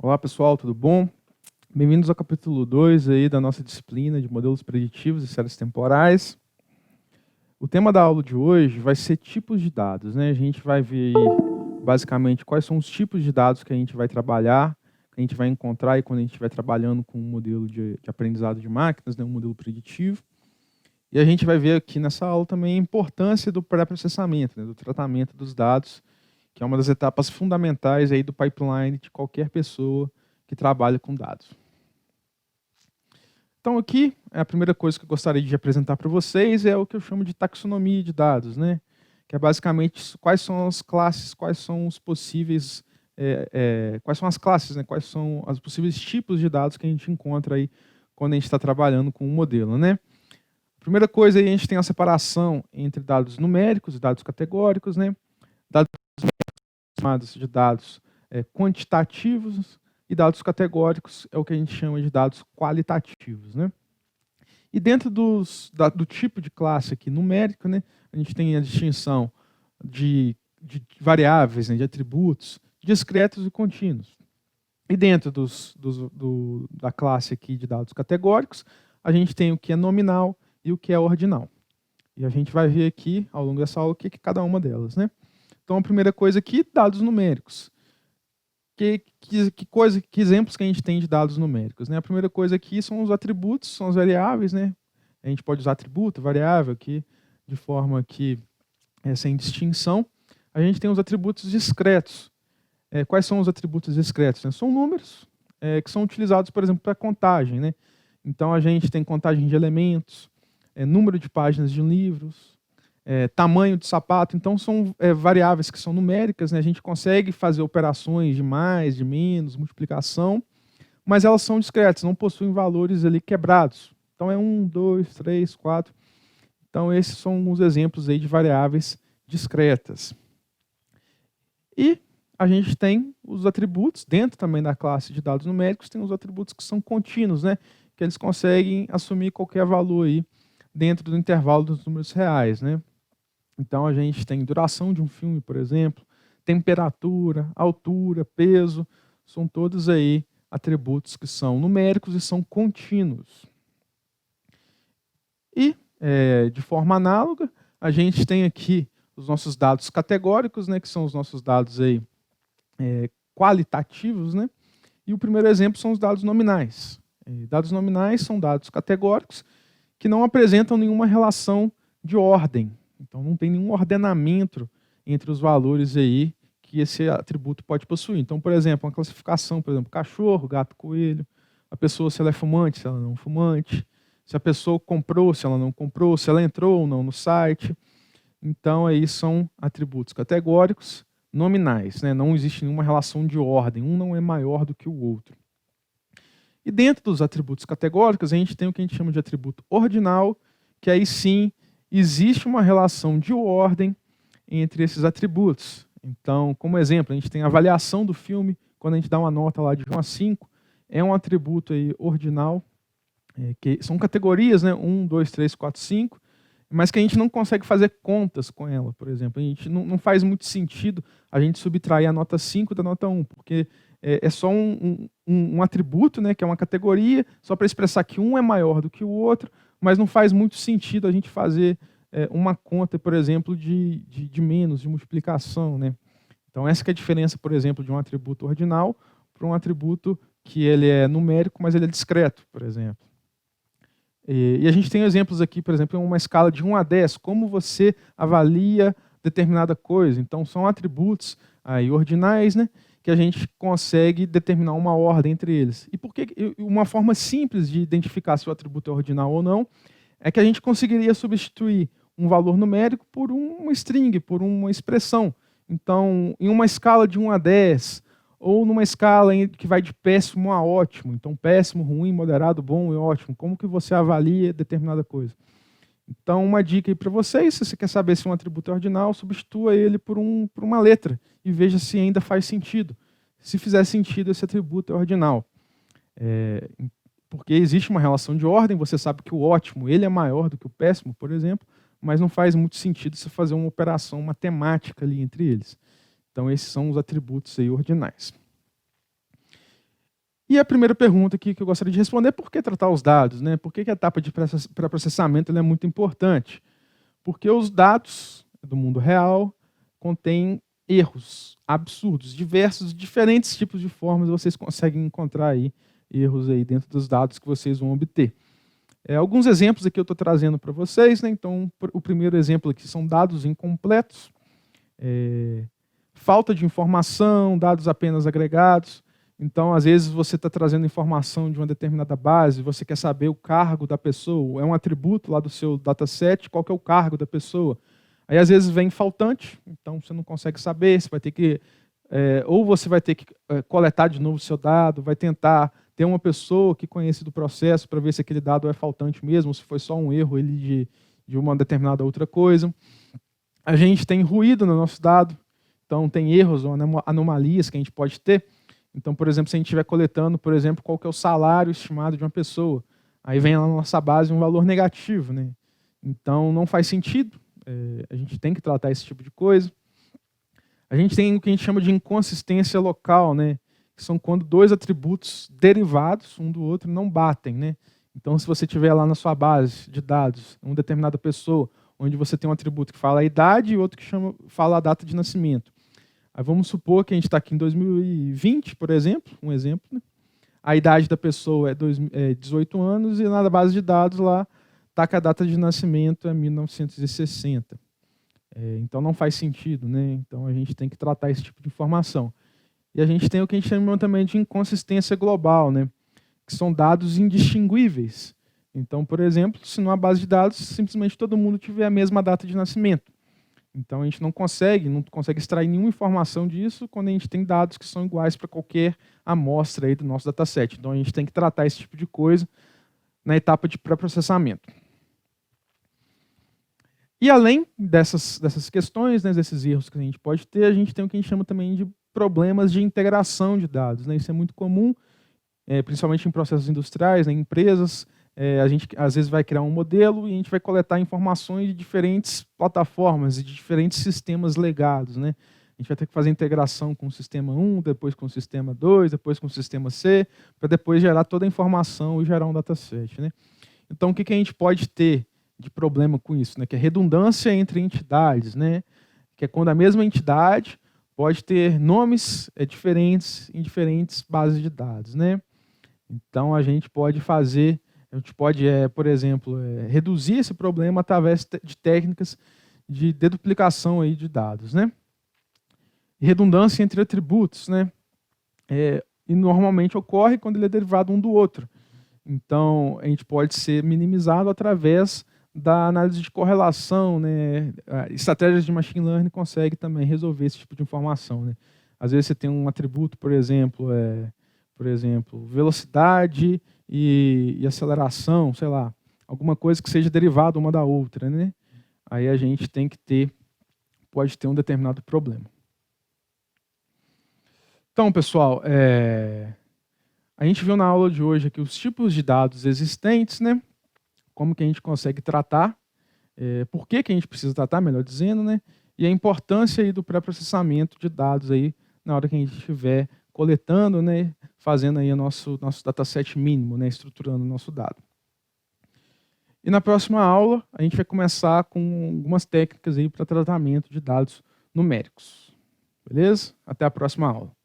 Olá pessoal, tudo bom? Bem-vindos ao capítulo 2 aí da nossa disciplina de modelos preditivos e séries temporais. O tema da aula de hoje vai ser tipos de dados, né? A gente vai ver aí, basicamente, quais são os tipos de dados que a gente vai trabalhar, que a gente vai encontrar aí quando a gente estiver trabalhando com um modelo de aprendizado de máquinas, né? Um modelo preditivo. E a gente vai ver aqui nessa aula também a importância do pré-processamento, né? Do tratamento dos dados, que é uma das etapas fundamentais aí do pipeline de qualquer pessoa que trabalha com dados. Então aqui, a primeira coisa que eu gostaria de apresentar para vocês é o que eu chamo de taxonomia de dados, né? Que é basicamente quais são as classes, quais são os possíveis, quais são as classes, né? Quais são os possíveis tipos de dados que a gente encontra aí quando a gente está trabalhando com um modelo, né? A primeira coisa aí, a gente tem a separação entre dados numéricos e dados categóricos, né? Dados chamados de dados quantitativos e dados categóricos é o que a gente chama de dados qualitativos, né? E dentro do tipo de classe aqui numérico, né, a gente tem a distinção de variáveis, né, de atributos, discretos e contínuos. E dentro da classe aqui de dados categóricos, a gente tem o que é nominal e o que é ordinal. E a gente vai ver aqui, ao longo dessa aula, o que é cada uma delas, né? Então, a primeira coisa aqui, dados numéricos. Que exemplos que a gente tem de dados numéricos, né? A primeira coisa aqui são os atributos, são as variáveis, né? A gente pode usar atributo, variável aqui, de forma que sem distinção. A gente tem os atributos discretos. Quais são os atributos discretos? Né? São números que são utilizados, por exemplo, para contagem, né? Então a gente tem contagem de elementos, número de páginas de livros, tamanho de sapato. Então são variáveis que são numéricas, né? A gente consegue fazer operações de mais, de menos, multiplicação, mas elas são discretas, não possuem valores ali quebrados. Então é 1, 2, 3, 4. Então esses são alguns exemplos aí de variáveis discretas. E a gente tem os atributos, dentro também da classe de dados numéricos, tem os atributos que são contínuos, né? Que eles conseguem assumir qualquer valor aí dentro do intervalo dos números reais, né? Então a gente tem duração de um filme, por exemplo, temperatura, altura, peso, são todos aí atributos que são numéricos e são contínuos. E, de forma análoga, a gente tem aqui os nossos dados categóricos, né, que são os nossos dados aí, qualitativos, né? E o primeiro exemplo são os dados nominais. Dados nominais são dados categóricos que não apresentam nenhuma relação de ordem. Então não tem nenhum ordenamento entre os valores aí que esse atributo pode possuir. Então, por exemplo, uma classificação, por exemplo, cachorro, gato, coelho, a pessoa se ela é fumante, se ela não é fumante, se a pessoa comprou, se ela não comprou, se ela entrou ou não no site. Então aí são atributos categóricos nominais, né? Não existe nenhuma relação de ordem, um não é maior do que o outro. E dentro dos atributos categóricos, a gente tem o que a gente chama de atributo ordinal, que aí sim existe uma relação de ordem entre esses atributos. Então, como exemplo, a gente tem a avaliação do filme, quando a gente dá uma nota lá de 1 a 5, é um atributo aí ordinal, que são categorias, né? 1, 2, 3, 4, 5, mas que a gente não consegue fazer contas com ela, por exemplo. A gente não faz muito sentido a gente subtrair a nota 5 da nota 1, porque é só um atributo, né, que é uma categoria, só para expressar que um é maior do que o outro, mas não faz muito sentido a gente fazer uma conta, por exemplo, de menos, de multiplicação, né? Então essa que é a diferença, por exemplo, de um atributo ordinal para um atributo que ele é numérico, mas ele é discreto, por exemplo. E a gente tem exemplos aqui, por exemplo, em uma escala de 1 a 10, como você avalia determinada coisa. Então são atributos aí ordinais, né, que a gente consegue determinar uma ordem entre eles. E por que uma forma simples de identificar se o atributo é ordinal ou não é que a gente conseguiria substituir um valor numérico por uma string, por uma expressão. Então, em uma escala de 1 a 10, ou numa escala que vai de péssimo a ótimo, então péssimo, ruim, moderado, bom e ótimo, como que você avalia determinada coisa? Então, uma dica aí para vocês, se você quer saber se um atributo é ordinal, substitua ele por uma letra e veja se ainda faz sentido. Se fizer sentido, esse atributo é ordinal. Porque existe uma relação de ordem, você sabe que o ótimo ele é maior do que o péssimo, por exemplo, mas não faz muito sentido você fazer uma operação matemática ali entre eles. Então, esses são os atributos aí ordinais. E a primeira pergunta aqui que eu gostaria de responder é por que tratar os dados, né? Por que a etapa de pré-processamento é muito importante? Porque os dados do mundo real contêm erros absurdos, diversos, diferentes tipos de formas vocês conseguem encontrar aí erros aí dentro dos dados que vocês vão obter. Alguns exemplos aqui eu estou trazendo para vocês, né? Então, o primeiro exemplo aqui são dados incompletos, falta de informação, dados apenas agregados. Então, às vezes, você está trazendo informação de uma determinada base, você quer saber o cargo da pessoa, é um atributo lá do seu dataset, qual que é o cargo da pessoa. Aí, às vezes, vem faltante, então você não consegue saber, você vai ter que... ou você vai ter que coletar de novo o seu dado, vai tentar ter uma pessoa que conhece do processo para ver se aquele dado é faltante mesmo, se foi só um erro de uma determinada outra coisa. A gente tem ruído no nosso dado, então tem erros ou anomalias que a gente pode ter. Então, por exemplo, se a gente estiver coletando, por exemplo, qual que é o salário estimado de uma pessoa, aí vem lá na nossa base um valor negativo, né? Então, não faz sentido, a gente tem que tratar esse tipo de coisa. A gente tem o que a gente chama de inconsistência local, né? Que são quando dois atributos derivados um do outro não batem, né? Então, se você tiver lá na sua base de dados uma determinada pessoa, onde você tem um atributo que fala a idade e outro que fala a data de nascimento. Aí vamos supor que a gente está aqui em 2020, por exemplo, um exemplo, né? A idade da pessoa é 18 anos e na base de dados lá está que a data de nascimento é 1960. Então não faz sentido, né? Então a gente tem que tratar esse tipo de informação. E a gente tem o que a gente chama também de inconsistência global, né? Que são dados indistinguíveis. Então, por exemplo, se numa base de dados simplesmente todo mundo tiver a mesma data de nascimento. Então a gente não consegue extrair nenhuma informação disso quando a gente tem dados que são iguais para qualquer amostra aí do nosso dataset. Então a gente tem que tratar esse tipo de coisa na etapa de pré-processamento. E além dessas questões, né, desses erros que a gente pode ter, a gente tem o que a gente chama também de problemas de integração de dados, né? Isso é muito comum, principalmente em processos industriais, né, em empresas. A gente às vezes vai criar um modelo e a gente vai coletar informações de diferentes plataformas e de diferentes sistemas legados, né? A gente vai ter que fazer integração com o sistema 1, depois com o sistema 2, depois com o sistema C, para depois gerar toda a informação e gerar um dataset, né? Então, o que a gente pode ter de problema com isso, né? Que é redundância entre entidades, né? Que é quando a mesma entidade pode ter nomes diferentes em diferentes bases de dados, né? Então, a gente pode, por exemplo, reduzir esse problema através de técnicas de deduplicação aí de dados, né? Redundância entre atributos, né? E normalmente ocorre quando ele é derivado um do outro. Então, a gente pode ser minimizado através da análise de correlação, né? Estratégias de machine learning conseguem também resolver esse tipo de informação, né? Às vezes você tem um atributo, por exemplo, velocidade e aceleração, sei lá, alguma coisa que seja derivada uma da outra, né? Aí a gente pode ter um determinado problema. Então, pessoal, a gente viu na aula de hoje aqui os tipos de dados existentes, né? Como que a gente consegue tratar, por que a gente precisa tratar, melhor dizendo, né? E a importância aí do pré-processamento de dados aí na hora que a gente estiver coletando, né? Fazendo aí o nosso dataset mínimo, né? Estruturando o nosso dado. E na próxima aula a gente vai começar com algumas técnicas aí para tratamento de dados numéricos. Beleza? Até a próxima aula.